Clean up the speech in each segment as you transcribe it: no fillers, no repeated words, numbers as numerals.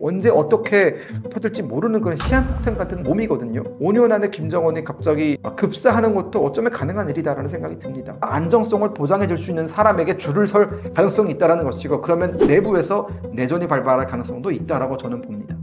언제 어떻게 터질지 모르는 그런 시한폭탄 같은 몸이거든요. 5년 안에 김정은이 갑자기 급사하는 것도 어쩌면 가능한 일이다라는 생각이 듭니다. 안정성을 보장해 줄 수 있는 사람에게 줄을 설 가능성이 있다는 것이고, 그러면 내부에서 내전이 발발할 가능성도 있다라고 저는 봅니다.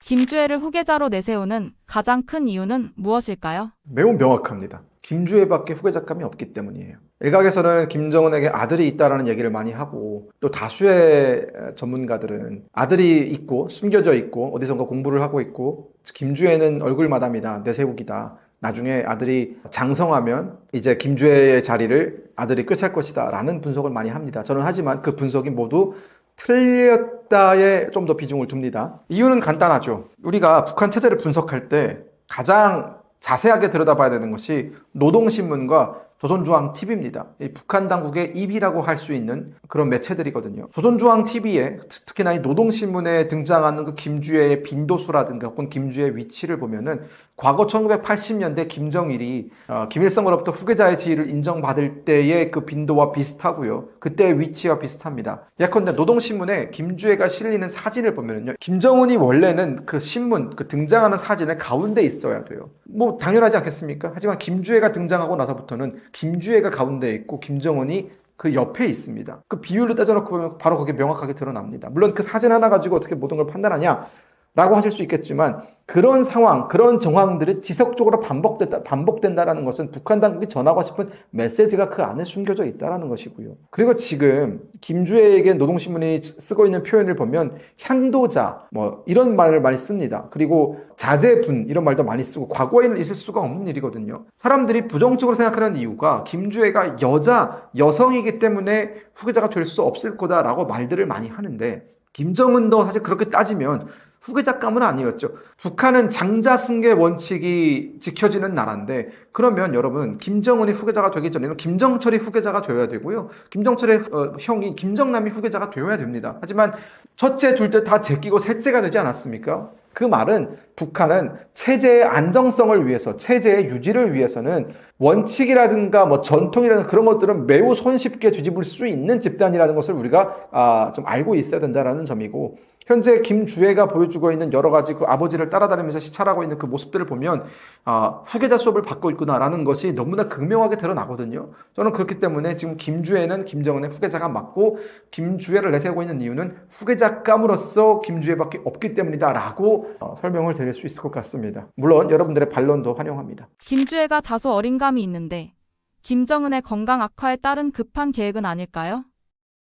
김주애를 후계자로 내세우는 가장 큰 이유는 무엇일까요? 매우 명확합니다. 김주애밖에 후계자감이 없기 때문이에요. 일각에서는 김정은에게 아들이 있다라는 얘기를 많이 하고, 또 다수의 전문가들은 아들이 있고 숨겨져 있고 어디선가 공부를 하고 있고, 김주애는 얼굴 마담이다, 내세우기다, 나중에 아들이 장성하면 이제 김주애의 자리를 아들이 꿰찰 것이다 라는 분석을 많이 합니다. 저는 하지만 그 분석이 모두 틀렸다에 좀 더 비중을 둡니다. 이유는 간단하죠. 우리가 북한 체제를 분석할 때 가장 자세하게 들여다봐야 되는 것이 노동신문과 조선중앙TV입니다. 북한 당국의 입이라고 할 수 있는 그런 매체들이거든요. 조선중앙TV에 특히나 이 노동신문에 등장하는 그 김주애의 빈도수라든가 혹은 김주애의 위치를 보면은 과거 1980년대 김정일이 김일성으로부터 후계자의 지위를 인정받을 때의 그 빈도와 비슷하고요. 그때의 위치와 비슷합니다. 예컨대 노동신문에 김주애가 실리는 사진을 보면은요, 김정은이 원래는 그 신문, 그 등장하는 사진의 가운데 있어야 돼요. 뭐 당연하지 않겠습니까? 하지만 김주애가 등장하고 나서부터는 김주애가 가운데 있고 김정은이 그 옆에 있습니다. 그 비율로 따져놓고 보면 바로 그게 명확하게 드러납니다. 물론 그 사진 하나 가지고 어떻게 모든 걸 판단하냐 라고 하실 수 있겠지만, 그런 상황, 그런 정황들이 지속적으로 반복된다라는 것은 북한 당국이 전하고 싶은 메시지가 그 안에 숨겨져 있다는 것이고요. 그리고 지금 김주애에게 노동신문이 쓰고 있는 표현을 보면 향도자, 뭐 이런 말을 많이 씁니다. 그리고 자제분 이런 말도 많이 쓰고, 과거에는 있을 수가 없는 일이거든요. 사람들이 부정적으로 생각하는 이유가 김주애가 여성이기 때문에 후계자가 될 수 없을 거다라고 말들을 많이 하는데, 김정은도 사실 그렇게 따지면 후계자감은 아니었죠. 북한은 장자승계 원칙이 지켜지는 나라인데, 그러면 여러분 김정은이 후계자가 되기 전에는 김정철이 후계자가 되어야 되고요. 김정철의 형이 김정남이 후계자가 되어야 됩니다. 하지만 첫째, 둘째 다 제끼고 셋째가 되지 않았습니까? 그 말은 북한은 체제의 안정성을 위해서, 체제의 유지를 위해서는 원칙이라든가 뭐 전통이라든가 그런 것들은 매우 손쉽게 뒤집을 수 있는 집단이라는 것을 우리가 좀 알고 있어야 된다는 점이고, 현재 김주애가 보여주고 있는 여러 가지 그 아버지를 따라다니면서 시찰하고 있는 그 모습들을 보면 후계자 수업을 받고 있구나라는 것이 너무나 극명하게 드러나거든요. 저는 그렇기 때문에 지금 김주애는 김정은의 후계자가 맞고, 김주애를 내세우고 있는 이유는 후계자감으로서 김주애밖에 없기 때문이다라고 설명을 드릴 수 있을 것 같습니다. 물론 여러분들의 반론도 환영합니다. 김주애가 다소 어린감이 있는데 김정은의 건강 악화에 따른 급한 계획은 아닐까요?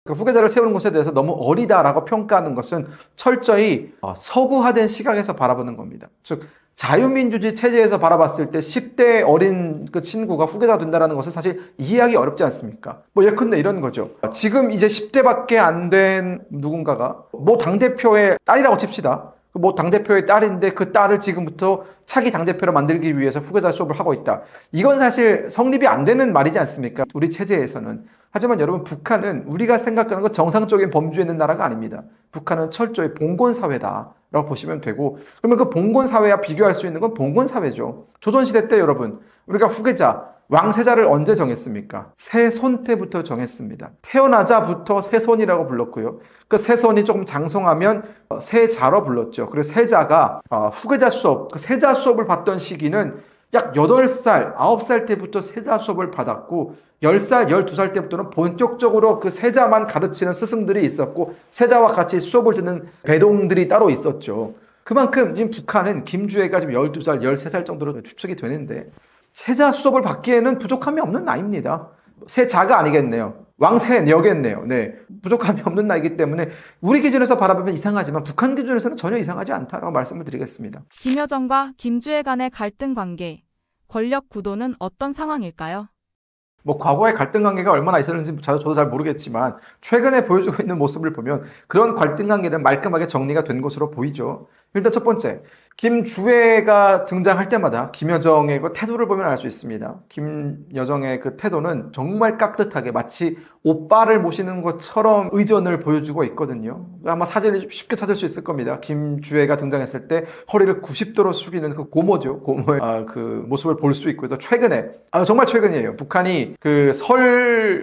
그 후계자를 세우는 것에 대해서 너무 어리다라고 평가하는 것은 철저히 서구화된 시각에서 바라보는 겁니다. 즉, 자유민주주의 체제에서 바라봤을 때 10대 어린 그 친구가 후계자가 된다는 것은 사실 이해하기 어렵지 않습니까? 뭐 예컨대 이런 거죠. 지금 이제 10대밖에 안 된 누군가가 뭐 당대표의 딸이라고 칩시다. 뭐 당대표의 딸인데 그 딸을 지금부터 차기 당대표로 만들기 위해서 후계자 수업을 하고 있다. 이건 사실 성립이 안 되는 말이지 않습니까? 우리 체제에서는. 하지만 여러분, 북한은 우리가 생각하는 것 정상적인 범주에 있는 나라가 아닙니다. 북한은 철저히 봉건사회다라고 보시면 되고, 그러면 그 봉건사회와 비교할 수 있는 건 봉건사회죠. 조선시대 때 여러분, 우리가 후계자, 왕세자를 언제 정했습니까? 세손 때부터 정했습니다. 태어나자부터 세손이라고 불렀고요. 그 세손이 조금 장성하면 세자로 불렀죠. 그리고 세자가 후계자 수업, 그 세자 수업을 받던 시기는 약 8살, 9살 때부터 세자 수업을 받았고, 10살, 12살 때부터는 본격적으로 그 세자만 가르치는 스승들이 있었고, 세자와 같이 수업을 듣는 배동들이 따로 있었죠. 그만큼 지금 북한은 김주애가 지금 12살, 13살 정도로 추측이 되는데, 세자 수업을 받기에는 부족함이 없는 나이입니다. 세자가 아니겠네요. 왕세녀겠네요. 네, 부족함이 없는 나이기 때문에 우리 기준에서 바라보면 이상하지만 북한 기준에서는 전혀 이상하지 않다라고 말씀을 드리겠습니다. 김여정과 김주애 간의 갈등 관계, 권력 구도는 어떤 상황일까요? 뭐 과거의 갈등 관계가 얼마나 있었는지 저도 잘 모르겠지만, 최근에 보여주고 있는 모습을 보면 그런 갈등 관계는 말끔하게 정리가 된 것으로 보이죠. 일단 첫 번째, 김주애가 등장할 때마다 김여정의 그 태도를 보면 알 수 있습니다. 김여정의 그 태도는 정말 깍듯하게 마치 오빠를 모시는 것처럼 의전을 보여주고 있거든요. 아마 사진이 쉽게 찾을 수 있을 겁니다. 김주애가 등장했을 때 허리를 90도로 숙이는 그 고모죠. 고모의 그 모습을 볼 수 있고요. 또 최근에, 정말 최근이에요. 북한이 그 설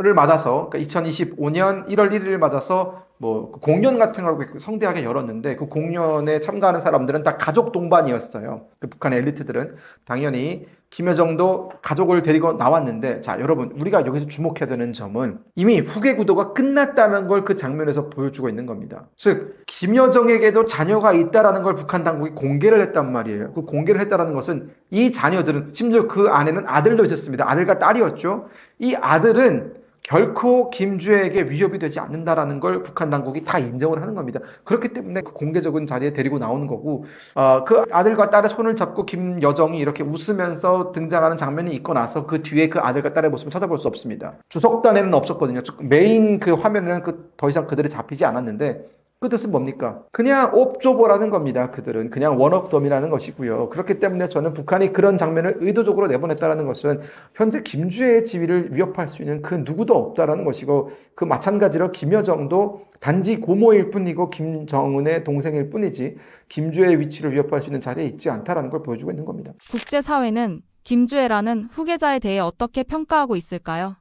를 맞아서, 그러니까 2025년 1월 1일을 맞아서 뭐 공연 같은 걸 성대하게 열었는데, 그 공연에 참가하는 사람들은 다 가족 동반이었어요. 그 북한의 엘리트들은 당연히 김여정도 가족을 데리고 나왔는데, 자 여러분, 우리가 여기서 주목해야 되는 점은 이미 후계 구도가 끝났다는 걸 그 장면에서 보여주고 있는 겁니다. 즉 김여정에게도 자녀가 있다라는 걸 북한 당국이 공개를 했단 말이에요. 그 공개를 했다라는 것은 이 자녀들은, 심지어 그 안에는 아들도 있었습니다. 아들과 딸이었죠. 이 아들은 결코 김주애에게 위협이 되지 않는다라는 걸 북한 당국이 다 인정을 하는 겁니다. 그렇기 때문에 그 공개적인 자리에 데리고 나오는 거고, 그 아들과 딸의 손을 잡고 김여정이 이렇게 웃으면서 등장하는 장면이 있고 나서 그 뒤에 그 아들과 딸의 모습을 찾아볼 수 없습니다. 주석단에는 없었거든요. 메인 그 화면에는 더 이상 그들이 잡히지 않았는데, 그 뜻은 뭡니까? 그냥 옵조보라는 겁니다. 그들은 그냥 원업덤이라는 것이고요. 그렇기 때문에 저는 북한이 그런 장면을 의도적으로 내보냈다는 것은 현재 김주애의 지위를 위협할 수 있는 그 누구도 없다라는 것이고, 그 마찬가지로 김여정도 단지 고모일 뿐이고 김정은의 동생일 뿐이지 김주애의 위치를 위협할 수 있는 자리에 있지 않다라는 걸 보여주고 있는 겁니다. 국제사회는 김주애라는 후계자에 대해 어떻게 평가하고 있을까요?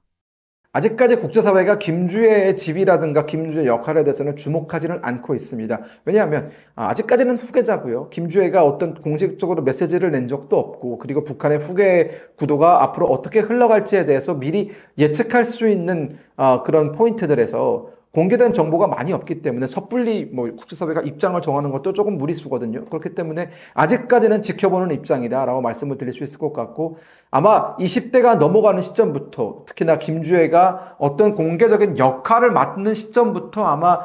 아직까지 국제사회가 김주애의 지위라든가 김주애의 역할에 대해서는 주목하지는 않고 있습니다. 왜냐하면 아직까지는 후계자고요. 김주애가 어떤 공식적으로 메시지를 낸 적도 없고, 그리고 북한의 후계 구도가 앞으로 어떻게 흘러갈지에 대해서 미리 예측할 수 있는 그런 포인트들에서 공개된 정보가 많이 없기 때문에 섣불리 국제사회가 입장을 정하는 것도 조금 무리수거든요. 그렇기 때문에 아직까지는 지켜보는 입장이다라고 말씀을 드릴 수 있을 것 같고, 아마 20대가 넘어가는 시점부터, 특히나 김주애가 어떤 공개적인 역할을 맡는 시점부터 아마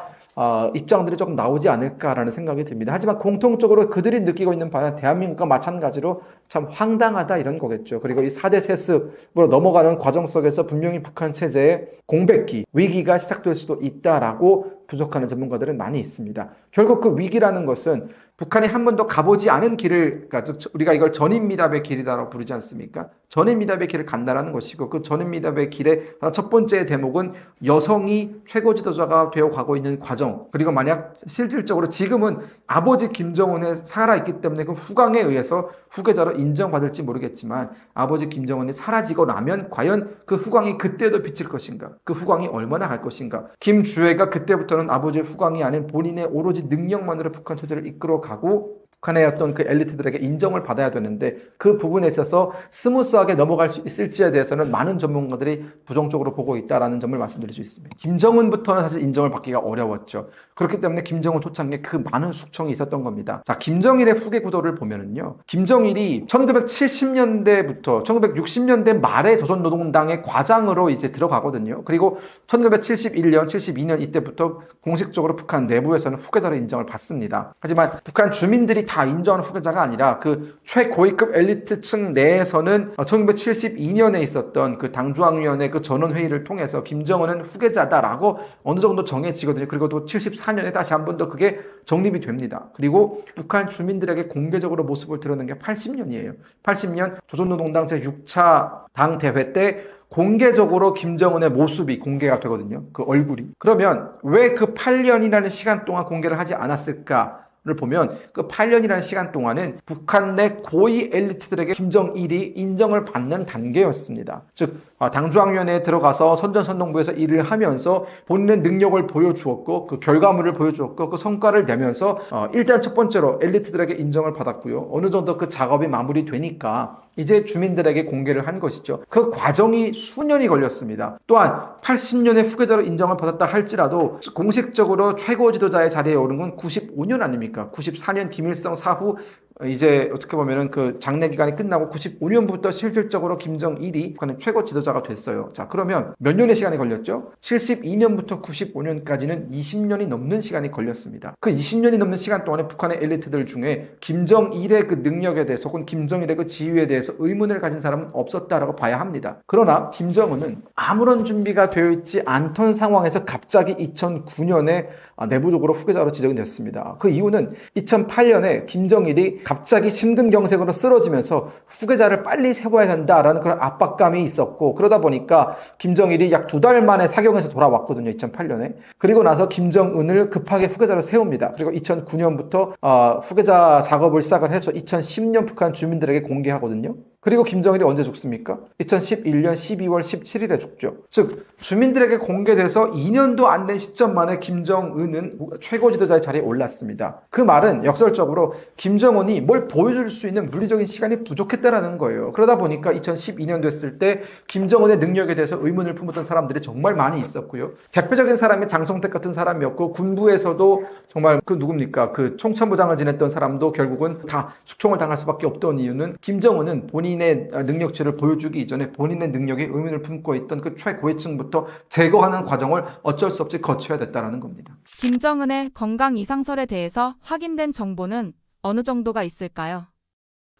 입장들이 조금 나오지 않을까라는 생각이 듭니다. 하지만 공통적으로 그들이 느끼고 있는 바는 대한민국과 마찬가지로 참 황당하다 이런 거겠죠. 그리고 이 4대 세습으로 넘어가는 과정 속에서 분명히 북한 체제의 공백기, 위기가 시작될 수도 있다라고 분석하는 전문가들은 많이 있습니다. 결국 그 위기라는 것은 북한이 한 번도 가보지 않은 길을, 그러니까 우리가 이걸 전인미답의 길이라고 부르지 않습니까? 전인미답의 길을 간다라는 것이고, 그 전인미답의 길의 첫 번째 대목은 여성이 최고 지도자가 되어 가고 있는 과정, 그리고 만약 실질적으로 지금은 아버지 김정은이 살아있기 때문에 그 후광에 의해서 후계자로 인정받을지 모르겠지만, 아버지 김정은이 사라지고 나면 과연 그 후광이 그때도 비칠 것인가? 그 후광이 얼마나 갈 것인가? 김주애가 그때부터는 아버지의 후광이 아닌 본인의 오로지 능력만으로 북한 체제를 이끌어가고 북한의 어떤 그 엘리트들에게 인정을 받아야 되는데, 그 부분에 있어서 스무스하게 넘어갈 수 있을지에 대해서는 많은 전문가들이 부정적으로 보고 있다는 점을 말씀드릴 수 있습니다. 김정은부터는 사실 인정을 받기가 어려웠죠. 그렇기 때문에 김정은 초창기에 그 많은 숙청이 있었던 겁니다. 자, 김정일의 후계 구도를 보면은요, 김정일이 1970년대부터 1960년대 말에 조선노동당의 과장으로 이제 들어가거든요. 그리고 1971년, 72년 이때부터 공식적으로 북한 내부에서는 후계자로 인정을 받습니다. 하지만 북한 주민들이 다 인정하는 후계자가 아니라 그 최고위급 엘리트층 내에서는 1972년에 있었던 그 당중앙위원회 그 전원회의를 통해서 김정은은 후계자다라고 어느 정도 정해지거든요. 그리고 또 74년에 다시 한 번 더 그게 정립이 됩니다. 그리고 북한 주민들에게 공개적으로 모습을 드러낸 게 80년이에요. 80년 조선노동당 제6차 당대회 때 공개적으로 김정은의 모습이 공개가 되거든요. 그 얼굴이. 그러면 왜 그 8년이라는 시간 동안 공개를 하지 않았을까? 를 보면 그 8년이라는 시간 동안은 북한 내 고위 엘리트들에게 김정일이 인정을 받는 단계였습니다. 즉 당중앙위원회에 들어가서 선전선동부에서 일을 하면서 본인의 능력을 보여주었고, 그 결과물을 보여주었고, 그 성과를 내면서 일단 첫 번째로 엘리트들에게 인정을 받았고요. 어느 정도 그 작업이 마무리되니까 이제 주민들에게 공개를 한 것이죠. 그 과정이 수년이 걸렸습니다. 또한 80년에 후계자로 인정을 받았다 할지라도 공식적으로 최고 지도자의 자리에 오른 건 95년 아닙니까? 94년 김일성 사후 이제 어떻게 보면은 그 장례 기간이 끝나고 95년부터 실질적으로 김정일이 북한의 최고 지도자가 됐어요. 자, 그러면 몇 년의 시간이 걸렸죠? 72년부터 95년까지는 20년이 넘는 시간이 걸렸습니다. 그 20년이 넘는 시간 동안에 북한의 엘리트들 중에 김정일의 그 능력에 대해서 혹은 김정일의 그 지위에 대해서 의문을 가진 사람은 없었다라고 봐야 합니다. 그러나 김정은은 아무런 준비가 되어 있지 않던 상황에서 갑자기 2009년에 내부적으로 후계자로 지정이 됐습니다. 그 이유는 2008년에 김정일이 갑자기 심근경색으로 쓰러지면서 후계자를 빨리 세워야 된다라는 그런 압박감이 있었고, 그러다 보니까 김정일이 약 2달 만에 사경에서 돌아왔거든요. 2008년에. 그리고 나서 김정은을 급하게 후계자로 세웁니다. 그리고 2009년부터 후계자 작업을 시작을 해서 2010년 북한 주민들에게 공개하거든요. 그리고 김정일이 언제 죽습니까? 2011년 12월 17일에 죽죠. 즉 주민들에게 공개돼서 2년도 안 된 시점 만에 김정은은 최고 지도자의 자리에 올랐습니다. 그 말은 역설적으로 김정은이 뭘 보여줄 수 있는 물리적인 시간이 부족했다라는 거예요. 그러다 보니까 2012년 됐을 때 김정은의 능력에 대해서 의문을 품었던 사람들이 정말 많이 있었고요. 대표적인 사람이 장성택 같은 사람이었고 군부에서도 정말 그 누굽니까? 그 총참모장을 지냈던 사람도 결국은 다 숙청을 당할 수밖에 없던 이유는 김정은은 본인의 능력치를 보여주기 이전에 본인의 능력에 의문을 품고 있던 그 최고위층부터 제거하는 과정을 어쩔 수 없이 거쳐야 됐다는 겁니다. 김정은의 건강 이상설에 대해서 확인된 정보는 어느 정도가 있을까요?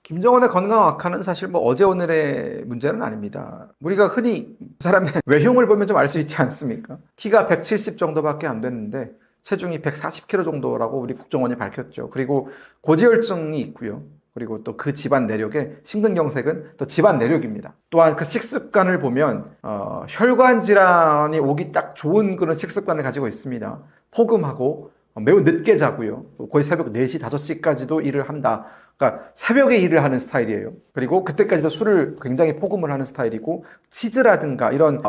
김정은의 건강 악화는 사실 뭐 어제 오늘의 문제는 아닙니다. 우리가 흔히 그 사람의 외형을 보면 좀 알 수 있지 않습니까? 키가 170 정도밖에 안 됐는데 체중이 140kg 정도라고 우리 국정원이 밝혔죠. 그리고 고지혈증이 있고요. 그리고 또 그 집안 내력에 심근경색은 또 집안 내력입니다. 또한 그 식습관을 보면 혈관 질환이 오기 딱 좋은 그런 식습관을 가지고 있습니다. 포금하고 매우 늦게 자고요. 거의 새벽 4시, 5시까지도 일을 한다. 그러니까 새벽에 일을 하는 스타일이에요. 그리고 그때까지도 술을 굉장히 포금을 하는 스타일이고 치즈라든가 이런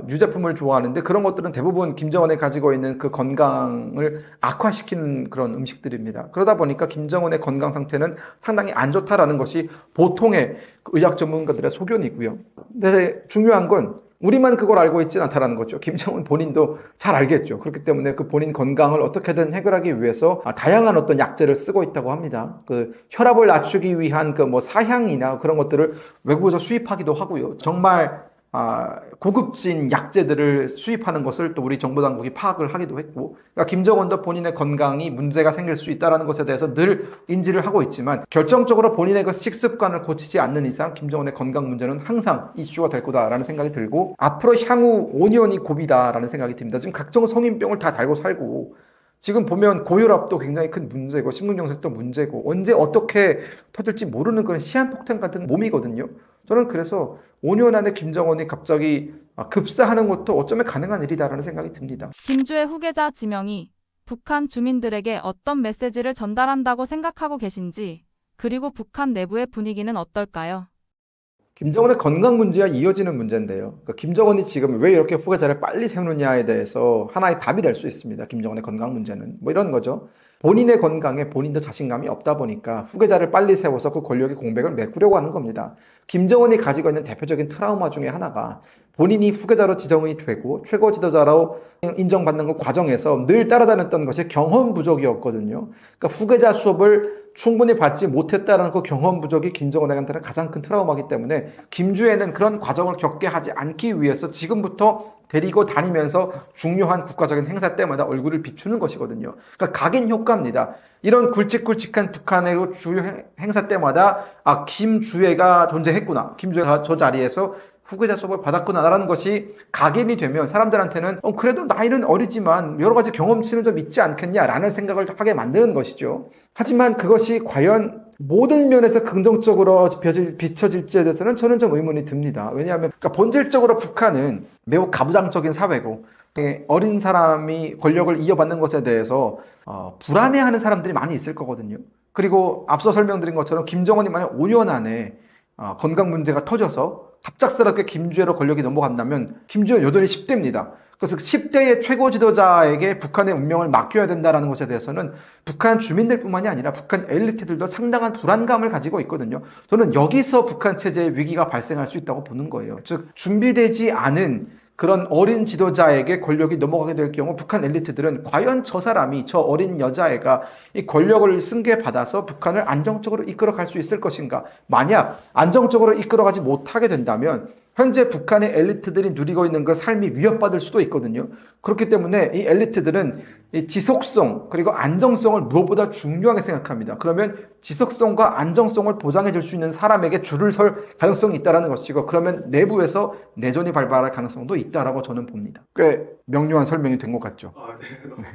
유제품을 좋아하는데 그런 것들은 대부분 김정은이 가지고 있는 그 건강을 악화시키는 그런 음식들입니다. 그러다 보니까 김정은의 건강 상태는 상당히 안 좋다라는 것이 보통의 의학 전문가들의 소견이고요. 근데 중요한 건 우리만 그걸 알고 있지는 않다는 거죠. 김정은 본인도 잘 알겠죠. 그렇기 때문에 그 본인 건강을 어떻게든 해결하기 위해서 다양한 어떤 약제를 쓰고 있다고 합니다. 그 혈압을 낮추기 위한 그 뭐 사향이나 그런 것들을 외국에서 수입하기도 하고요. 정말 고급진 약제들을 수입하는 것을 또 우리 정부 당국이 파악을 하기도 했고, 그러니까 김정은도 본인의 건강이 문제가 생길 수 있다는 것에 대해서 늘 인지를 하고 있지만 결정적으로 본인의 그 식습관을 고치지 않는 이상 김정은의 건강 문제는 항상 이슈가 될 거다라는 생각이 들고 앞으로 향후 5년이 고비다라는 생각이 듭니다. 지금 각종 성인병을 다 달고 살고 지금 보면 고혈압도 굉장히 큰 문제고 심근경색도 문제고 언제 어떻게 터질지 모르는 그런 시한폭탄 같은 몸이거든요. 저는 그래서 5년 안에 김정은이 갑자기 급사하는 것도 어쩌면 가능한 일이다라는 생각이 듭니다. 김주의 후계자 지명이 북한 주민들에게 어떤 메시지를 전달한다고 생각하고 계신지, 그리고 북한 내부의 분위기는 어떨까요? 김정은의 건강 문제와 이어지는 문제인데요. 그러니까 김정은이 지금 왜 이렇게 후계자를 빨리 세우느냐에 대해서 하나의 답이 될 수 있습니다. 김정은의 건강 문제는 뭐 이런 거죠. 본인의 건강에 본인도 자신감이 없다 보니까 후계자를 빨리 세워서 그 권력의 공백을 메꾸려고 하는 겁니다. 김정은이 가지고 있는 대표적인 트라우마 중에 하나가 본인이 후계자로 지정이 되고 최고 지도자로 인정받는 그 과정에서 늘 따라다녔던 것이 경험 부족이었거든요. 그러니까 후계자 수업을 충분히 받지 못했다는 그 경험 부족이 김정은에게는 가장 큰 트라우마이기 때문에 김주애는 그런 과정을 겪게 하지 않기 위해서 지금부터 데리고 다니면서 중요한 국가적인 행사 때마다 얼굴을 비추는 것이거든요. 그러니까 각인 효과입니다. 이런 굵직굵직한 북한의 주요 행사 때마다 김주애가 존재했구나. 김주애가 저 자리에서 후계자 수업을 받았구나라는 것이 각인이 되면 사람들한테는 그래도 나이는 어리지만 여러 가지 경험치는 좀 있지 않겠냐라는 생각을 하게 만드는 것이죠. 하지만 그것이 과연 모든 면에서 긍정적으로 비춰질지에 대해서는 저는 좀 의문이 듭니다. 왜냐하면 그러니까 본질적으로 북한은 매우 가부장적인 사회고 어린 사람이 권력을 이어받는 것에 대해서 불안해하는 사람들이 많이 있을 거거든요. 그리고 앞서 설명드린 것처럼 김정은이 만약 5년 안에 건강 문제가 터져서 갑작스럽게 김주애로 권력이 넘어간다면 김주애는 여전히 10대입니다. 그래서 10대의 최고 지도자에게 북한의 운명을 맡겨야 된다는 것에 대해서는 북한 주민들뿐만이 아니라 북한 엘리트들도 상당한 불안감을 가지고 있거든요. 저는 여기서 북한 체제의 위기가 발생할 수 있다고 보는 거예요. 즉 준비되지 않은 그런 어린 지도자에게 권력이 넘어가게 될 경우 북한 엘리트들은 과연 저 사람이 저 어린 여자애가 이 권력을 승계받아서 북한을 안정적으로 이끌어갈 수 있을 것인가. 만약 안정적으로 이끌어가지 못하게 된다면 현재 북한의 엘리트들이 누리고 있는 그 삶이 위협받을 수도 있거든요. 그렇기 때문에 이 엘리트들은 이 지속성 그리고 안정성을 무엇보다 중요하게 생각합니다. 그러면 지속성과 안정성을 보장해 줄 수 있는 사람에게 줄을 설 가능성이 있다는 것이고 그러면 내부에서 내전이 발발할 가능성도 있다라고 저는 봅니다. 꽤 명료한 설명이 된 것 같죠. 네. 네.